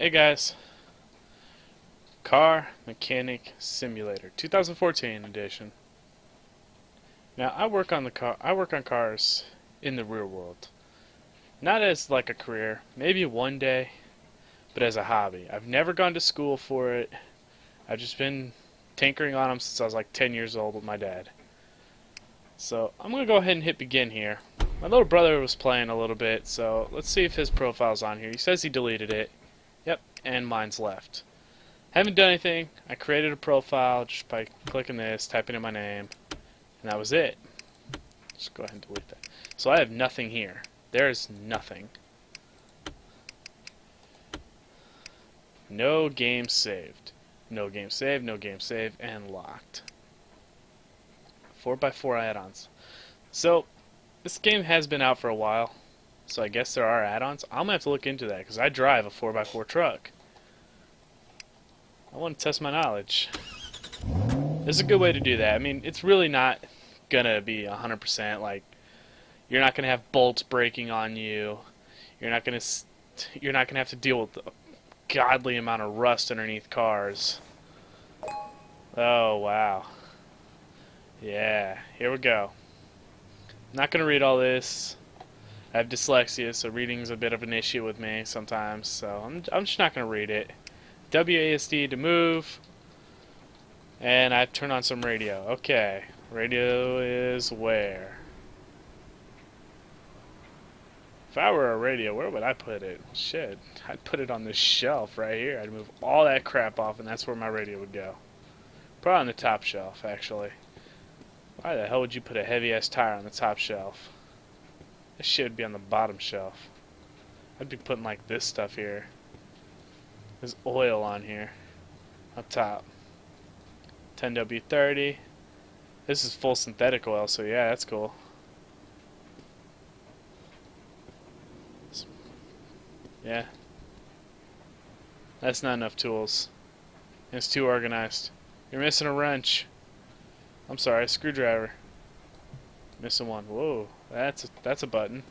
Hey guys, Car Mechanic Simulator 2014 edition. Now I work on cars in the real world. Not as like a career, maybe one day, but as a hobby. I've never gone to school for it. I've just been tinkering on them since I was like 10 years old with my dad. So I'm going to go ahead and hit begin here. My little brother was playing a little bit, so let's see if his profile's on here. He says he deleted it. Yep, and mine's left. Haven't done anything. I created a profile just by clicking this, typing in my name, and that was it. Just go ahead and delete that. So I have nothing here. There's nothing. No game saved. No game saved, no game saved, and locked. 4x4 add-ons. So, this game has been out for a while, so I guess there are add-ons. I'm going to have to look into that, because I drive a 4x4 truck. I want to test my knowledge. This is a good way to do that. I mean, it's really not gonna be 100%. Like, you're not gonna have bolts breaking on you. You're not gonna have to deal with a godly amount of rust underneath cars. Oh wow. Yeah, here we go. I'm not gonna read all this. I have dyslexia, so reading's a bit of an issue with me sometimes. So I'm just not gonna read it. WASD to move, and I've turned on some radio. Okay, radio is where? If I were a radio, where would I put it? Shit, I'd put it on this shelf right here. I'd move all that crap off, and that's where my radio would go. Probably on the top shelf, actually. Why the hell would you put a heavy-ass tire on the top shelf? This shit would be on the bottom shelf. I'd be putting like this stuff here. There's oil on here, up top. 10W30. This is full synthetic oil, so yeah, that's cool. Yeah. That's not enough tools. It's too organized. You're missing a wrench. I'm sorry, screwdriver. Missing one. Whoa, that's a button.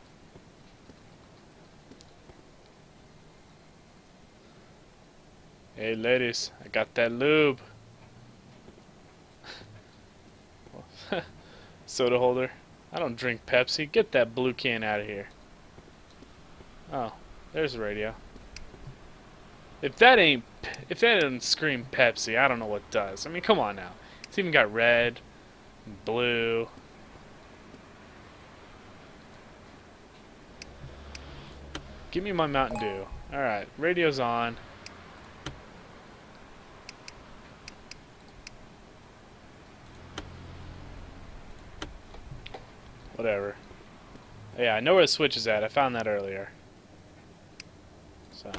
Hey ladies, I got that lube. Soda holder. I don't drink Pepsi. Get that blue can out of here. Oh, there's the radio. If that doesn't scream Pepsi, I don't know what does. I mean, come on now. It's even got red, blue. Give me my Mountain Dew. Alright, radio's on. Whatever. Yeah, I know where the switch is at. I found that earlier. So.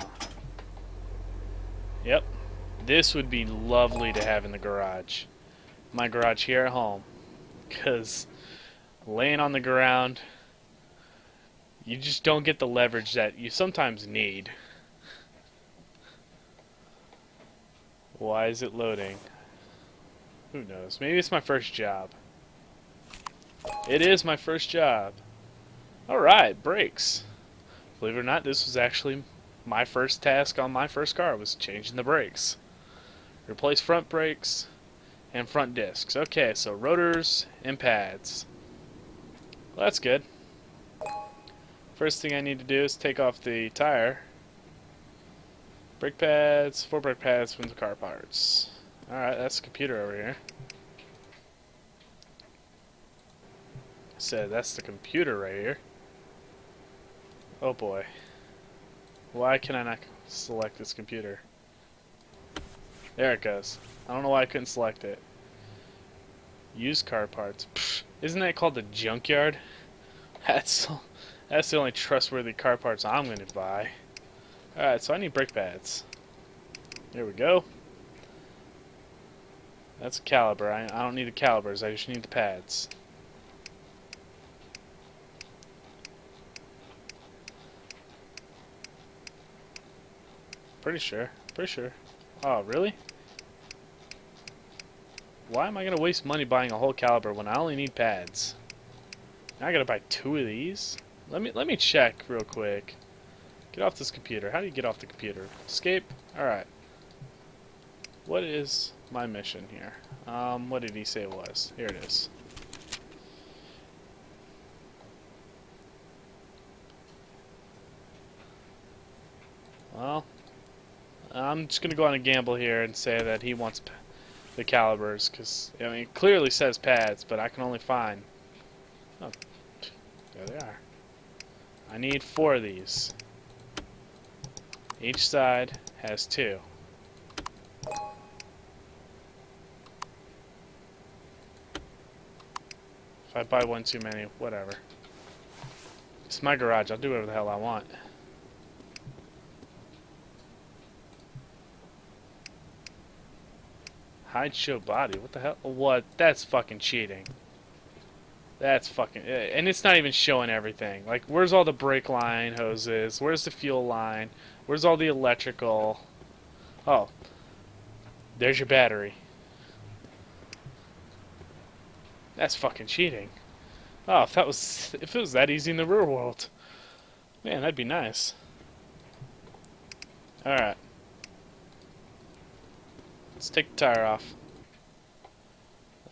Yep. This would be lovely to have in the garage. My garage here at home. Because laying on the ground, you just don't get the leverage that you sometimes need. Why is it loading? Who knows? Maybe it's my first job. It is my first job. Alright, brakes. Believe it or not, this was actually my first task on my first car, was changing the brakes. Replace front brakes and front discs. Okay, so rotors and pads. Well, that's good. First thing I need to do is take off the tire. Brake pads, 4 brake pads from the car parts. Alright, that's the computer over here. Said that's the computer right here. Oh boy. Why can I not select this computer? There it goes. I don't know why I couldn't select it. Used car parts. Pfft, isn't that called the junkyard? That's the only trustworthy car parts I'm going to buy. Alright, so I need brake pads. There we go. That's a caliper. I don't need the calipers, I just need the pads. Pretty sure. Oh, really? Why am I going to waste money buying a whole caliper when I only need pads? Now I got to buy 2 of these? Let me check real quick. Get off this computer. How do you get off the computer? Escape? Alright. What is my mission here? What did he say it was? Here it is. Well, I'm just going to go on a gamble here and say that he wants the calibers, because, I mean, it clearly says pads, but I can only find... Oh, there they are. I need 4 of these. Each side has 2. If I buy one too many, whatever. It's my garage, I'll do whatever the hell I want. Hide show body, what the hell? What? That's fucking cheating. That's fucking... And it's not even showing everything. Like, where's all the brake line hoses? Where's the fuel line? Where's all the electrical? Oh. There's your battery. That's fucking cheating. Oh, if it was that easy in the real world. Man, that'd be nice. Alright. Let's take the tire off.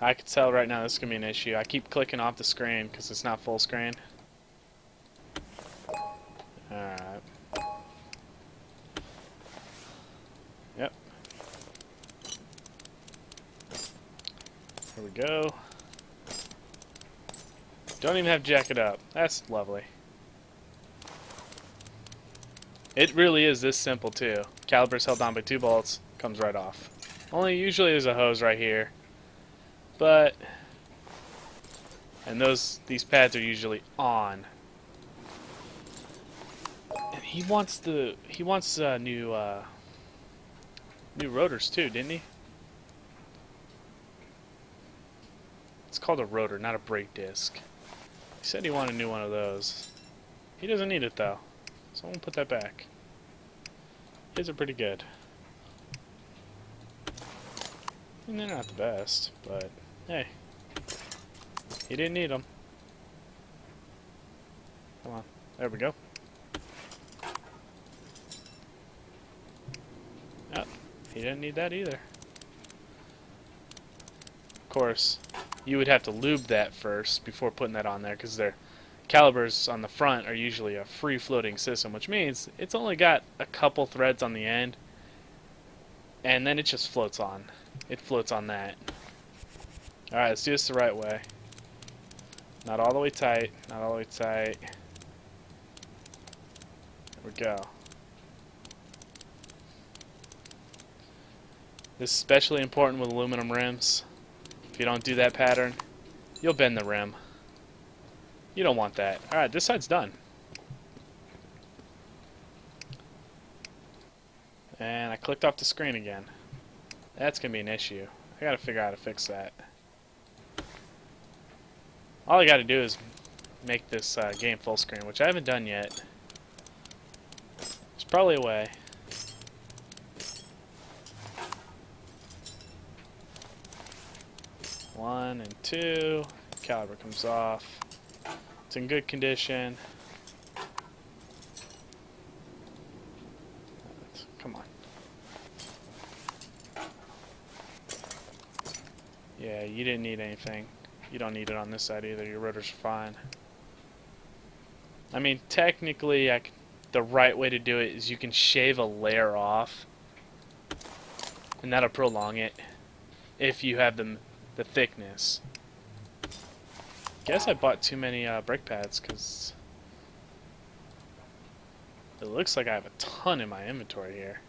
I can tell right now this is going to be an issue. I keep clicking off the screen because it's not full screen. Alright. Yep. Here we go. Don't even have to jack it up. That's lovely. It really is this simple too. Caliper's held on by 2 bolts, comes right off. Only usually there's a hose right here. But and these pads are usually on. And he wants new rotors too, didn't he? It's called a rotor, not a brake disc. He said he wanted a new one of those. He doesn't need it though, so I'm gonna put that back. His are pretty good. And they're not the best, but hey, he didn't need them. Come on, there we go. Yep, he didn't need that either. Of course, you would have to lube that first before putting that on there, because their calibers on the front are usually a free-floating system, which means it's only got a couple threads on the end, and then it just floats on. It floats on that. Alright, let's do this the right way. Not all the way tight, not all the way tight. There we go. This is especially important with aluminum rims. If you don't do that pattern, you'll bend the rim. You don't want that. Alright, this side's done. And I clicked off the screen again. That's going to be an issue. I got to figure out how to fix that. All I got to do is make this game full screen, which I haven't done yet. There's probably a way. One and 2. Caliber comes off. It's in good condition. Come on. Yeah, you didn't need anything. You don't need it on this side either. Your rotors are fine. I mean, technically, the right way to do it is you can shave a layer off, and that'll prolong it if you have the thickness. Guess I bought too many brake pads because it looks like I have a ton in my inventory here.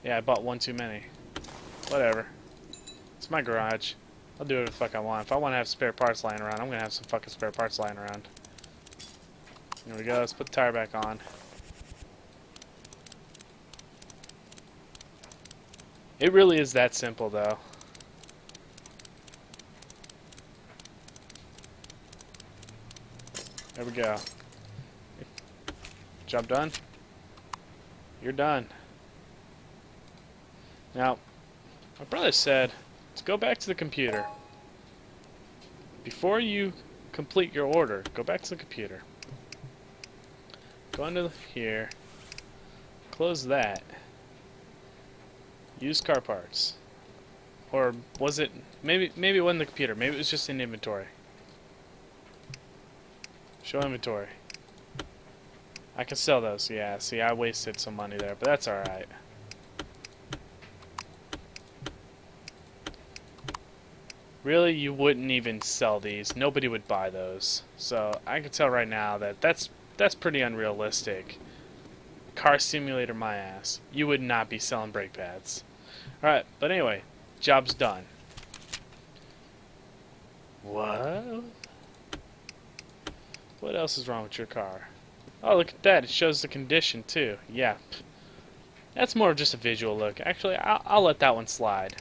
Yeah, I bought one too many. Whatever. It's my garage. I'll do whatever the fuck I want. If I want to have spare parts lying around, I'm going to have some fucking spare parts lying around. There we go. Let's put the tire back on. It really is that simple, though. There we go. Job done? You're done. Now, my brother said, let's go back to the computer. Before you complete your order, go back to the computer. Go into here. Close that. Use car parts. Or was it... Maybe it wasn't the computer. Maybe it was just in inventory. Show inventory. I can sell those. Yeah, see, I wasted some money there, but that's alright. Really, you wouldn't even sell these. Nobody would buy those. So I can tell right now that that's pretty unrealistic. Car simulator, my ass. You would not be selling brake pads. Alright, but anyway, job's done. What? What else is wrong with your car? Oh, look at that. It shows the condition, too. Yeah. That's more of just a visual look. Actually, I'll let that one slide.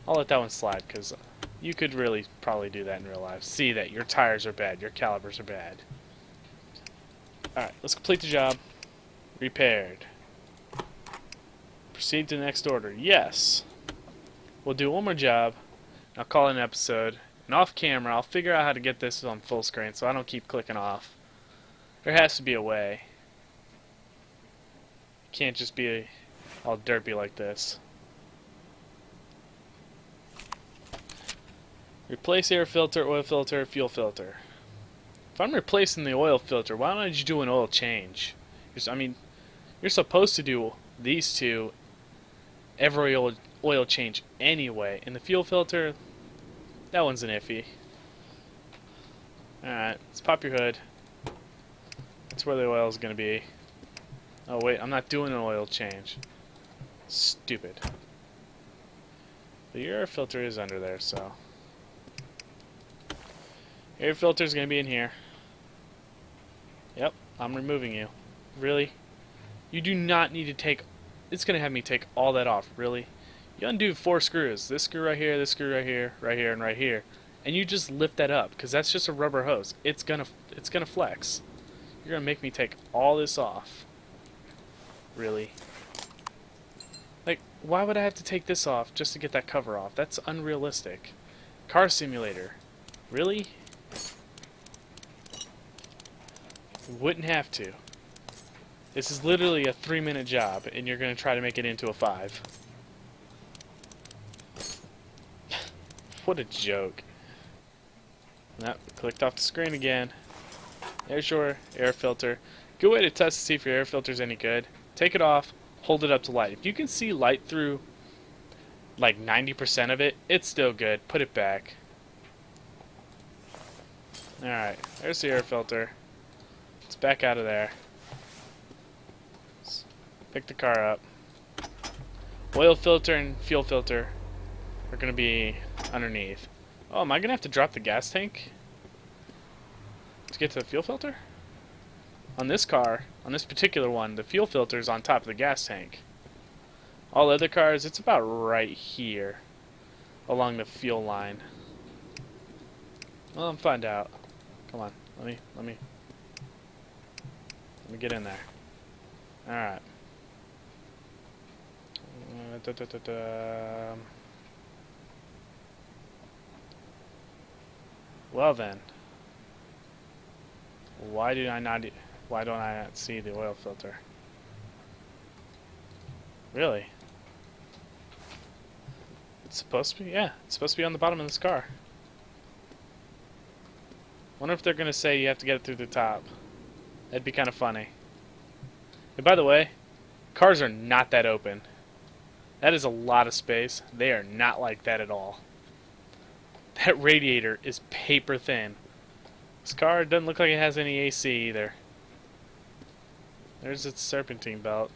I'll let that one slide, because you could really probably do that in real life. See that your tires are bad, your calipers are bad. Alright, let's complete the job. Repaired. Proceed to the next order. Yes. We'll do one more job. I'll call it an episode. And off camera, I'll figure out how to get this on full screen so I don't keep clicking off. There has to be a way. It can't just be all derpy like this. Replace air filter, oil filter, fuel filter. If I'm replacing the oil filter, why don't I just do an oil change? I mean, you're supposed to do these two every oil change anyway. And the fuel filter, that one's an iffy. Alright, let's pop your hood. That's where the oil is going to be. Oh wait, I'm not doing an oil change. Stupid. The air filter is under there, so... Air filter is going to be in here. Yep, I'm removing you. Really? You do not need to take... It's going to have me take all that off, really? You undo 4 screws. This screw right here, this screw right here, and right here. And you just lift that up, because that's just a rubber hose. It's gonna flex. You're going to make me take all this off. Really? Like, why would I have to take this off just to get that cover off? That's unrealistic. Car simulator. Really? Wouldn't have to. This is literally a 3-minute job, and you're going to try to make it into a 5. What a joke. Nope, clicked off the screen again. There's your air filter. Good way to test to see if your air filter's any good. Take it off, hold it up to light. If you can see light through like 90% of it, it's still good. Put it back. Alright, there's the air filter. It's back out of there. Let's pick the car up. Oil filter and fuel filter are going to be underneath. Oh, am I going to have to drop the gas tank to get to the fuel filter? On this car, on this particular one, the fuel filter is on top of the gas tank. All other cars, it's about right here along the fuel line. Well, I'll find out. Come on, let me get in there. Alright. Well then, why don't I not see the oil filter? Really? It's supposed to be? Yeah, it's supposed to be on the bottom of this car. Wonder if they're gonna say you have to get it through the top. That'd be kind of funny. And by the way, cars are not that open. That is a lot of space. They are not like that at all. That radiator is paper thin. This car doesn't look like it has any AC either. There's its serpentine belt.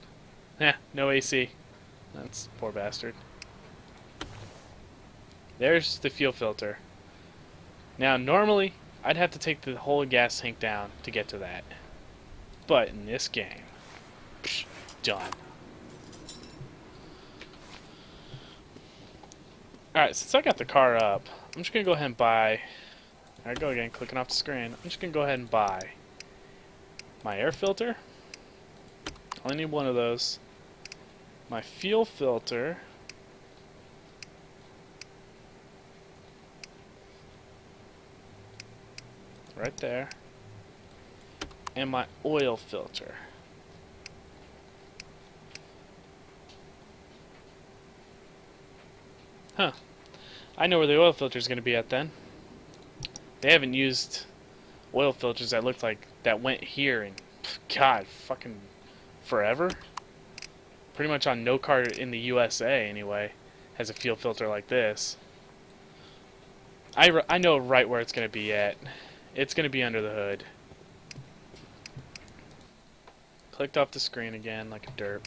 No AC. That's poor bastard. There's the fuel filter. Now, normally, I'd have to take the whole gas tank down to get to that. But in this game, psh, done. Alright, since I got the car up, I'm just going to go ahead and buy... There I go again, clicking off the screen. I'm just going to go ahead and buy my air filter. Only need one of those. My fuel filter. Right there. And my oil filter. Huh. I know where the oil filter is going to be at then. They haven't used oil filters that looked like that went here in, God, fucking forever. Pretty much on no car in the USA anyway has a fuel filter like this. I know right where it's going to be at. It's going to be under the hood. Clicked off the screen again like a derp.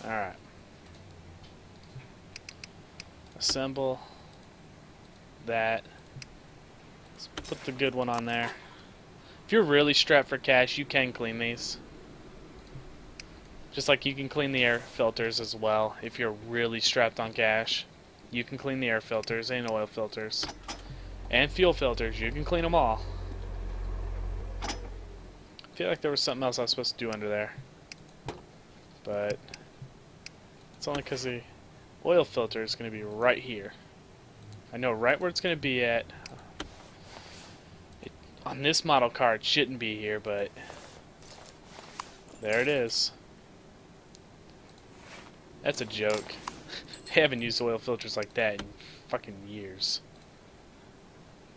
Alright. Assemble that. Let's put the good one on there. If you're really strapped for cash, you can clean these. Just like you can clean the air filters as well. If you're really strapped on cash, you can clean the air filters and oil filters. And fuel filters, you can clean them all. I feel like there was something else I was supposed to do under there. But it's only because the oil filter is going to be right here. I know right where it's going to be at. On this model car, it shouldn't be here, but there it is. That's a joke. They haven't used oil filters like that in fucking years.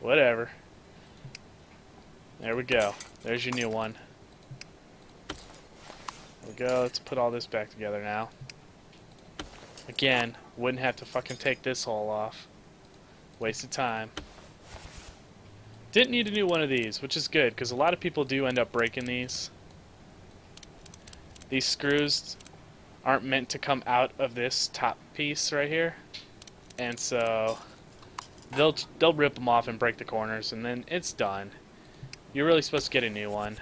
Whatever. There we go. There's your new one. There we go. Let's put all this back together now. Again, wouldn't have to fucking take this hole off. Wasted time. Didn't need a new one of these, which is good, because a lot of people do end up breaking these. These screws aren't meant to come out of this top piece right here, and so they'll rip them off and break the corners, and then it's done. You're really supposed to get a new one.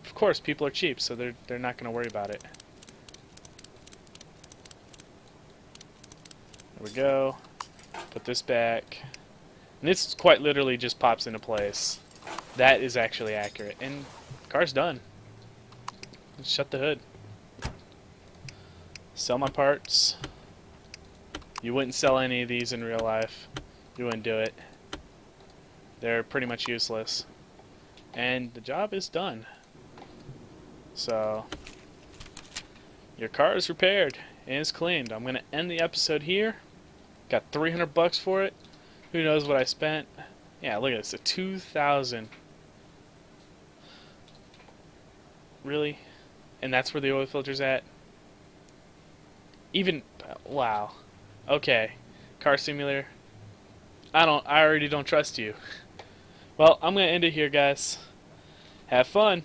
Of course, people are cheap, so they're not going to worry about it. There we go. Put this back. And this quite literally just pops into place. That is actually accurate. And the car's done. Just shut the hood. Sell my parts. You wouldn't sell any of these in real life. You wouldn't do it. They're pretty much useless. And the job is done. So, your car is repaired and is cleaned. I'm going to end the episode here. Got $300 for it. Who knows what I spent? Yeah, look at this. A 2,000. Really? And that's where the oil filter's at? Even, wow. Okay. Car simulator. I already don't trust you. Well, I'm going to end it here, guys. Have fun.